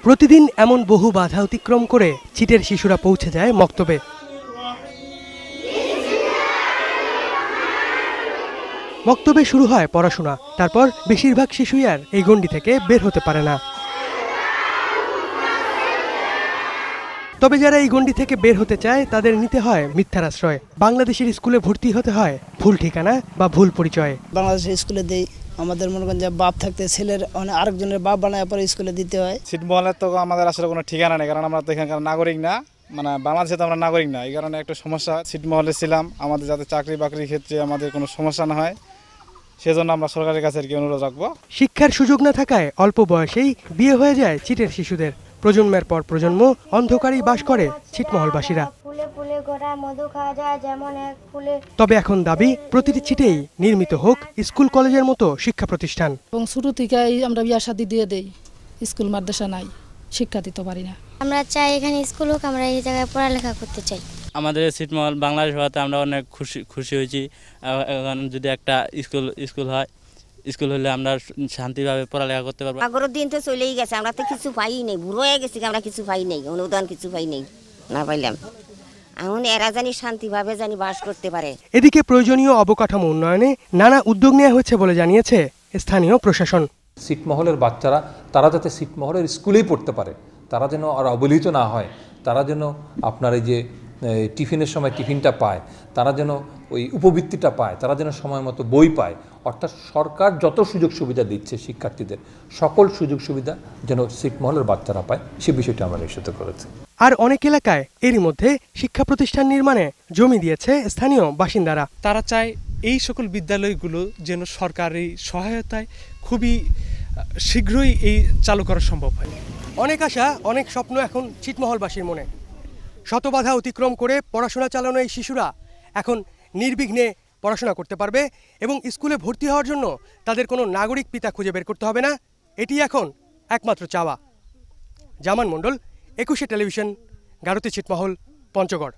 প্রতিদিন এমন বহু বাধা অতিক্রম করে ছিটের শিশুরা পৌঁছে যায় মক্তবে। মক্তবে শুরু হয় পড়াশোনা, তারপর বেশিরভাগ শিশুই আর এই গণ্ডি থেকে বের হতে পারে না। তবে যারা এই গণ্ডি থেকে বের হতে চায় তাদের নিতে হয় মিথ্যার আশ্রয়। বাংলাদেশের স্কুলে ভর্তি হতে হয় ভুল ঠিকানা বা ভুল পরিচয়ে। বাংলাদেশের স্কুলে দেই, আমাদের মনে করেন যে বাপ থাকতে ছেলের আরেকজনের বাপ বানায় পরে স্কুলে দিতে হয়। ছিটমহলের তো আমাদের আসলে কোনো ঠিকানা নেই, কারণ আমরা তো এখানকার নাগরিক না, মানে বাংলাদেশে তো আমরা নাগরিক না। এই কারণে একটা সমস্যা। ছিটমহলে ছিলাম, আমাদের যাতে চাকরি বাকরির ক্ষেত্রে আমাদের কোনো সমস্যা না হয়, সেজন্য আমরা সরকারের কাছে কি অনুরোধ রাখবো। শিক্ষার সুযোগ না থাকায় অল্প বয়সেই বিয়ে হয়ে যায় ছিটের শিশুদের। প্রজন্মের পর প্রজন্ম অন্ধকারেই বাস করে ছিটমহলবাসীরা। তবে এখন দাবি প্রতিটি ছিটেই নির্মিত হোক স্কুল কলেজের মতো শিক্ষা প্রতিষ্ঠান। এবং শুরু থেকেই আমরা বিয়া শাদী দিয়ে দেই, স্কুল মাদ্রাসা নাই, শিক্ষা দিতে পারি না। আমরা চাই এখানে স্কুল হোক, আমরা এই জায়গায় পড়ালেখা করতে চাই। আমাদের ছিটমহল বাংলাদেশ হওয়াতে আমরা অনেক খুশি হয়েছি। এখন যদি একটা স্কুল হয়, স্কুল হলে আমরা শান্তিভাবে পড়ালেখা করতে পারবো। আগের দিন তো চলেই গেছে, আমরা তো কিছু পাই নেই, বুড়ো হয়ে গেছি, আমরা কিছু পাই নেই, অনুদান কিছু পাই নেই, না পাইলাম। এখন এরা জানি শান্তিভাবে জানি বাস করতে পারে। এদিকে প্রয়োজনীয় অবকাঠামো উন্নয়নে নানা উদ্যোগ নেওয়া হয়েছে বলে জানিয়েছে স্থানীয় প্রশাসন। ছিটমহলের বাচ্চারা তারা যাতে ছিটমহলের স্কুলেই পড়তে পারে, তারা যেন আর অবহেলিত না হয়, তারা যেন আপনার এই যে টিফিনের সময় টিফিনটা পায়, তারা যেন ওই উপবৃত্তিটা পায়, তারা যেন সময় মতো বই পায়। অর্থাৎ সরকার যত সুযোগ সুবিধা দিচ্ছে শিক্ষার্থীদের, সকল সুযোগ সুবিধা যেন ছিটমহলের বাচ্চারা পায়, সে বিষয়টা আমরা নিশ্চিত করেছি। আর অনেক এলাকায় এরই মধ্যে শিক্ষা প্রতিষ্ঠান নির্মাণে জমি দিয়েছে স্থানীয় বাসিন্দারা। তারা চায় এই সকল বিদ্যালয়গুলো যেন সরকারি সহায়তায় খুবই শীঘ্রই এই চালু করা সম্ভব হয়। অনেক আশা, অনেক স্বপ্ন এখন ছিটমহলবাসীর মনে। শত বাধা অতিক্রম করে পড়াশোনা চালানো এই শিশুরা এখন নির্বিঘ্নে পড়াশোনা করতে পারবে এবং স্কুলে ভর্তি হওয়ার জন্য তাদের কোনো নাগরিক পিতা খুঁজে বের করতে হবে না। এটি এখন একমাত্র চাওয়া। জামান মণ্ডল, 21 টেলিভিশন, গারুতে ছিটমহল, পঞ্চগড়।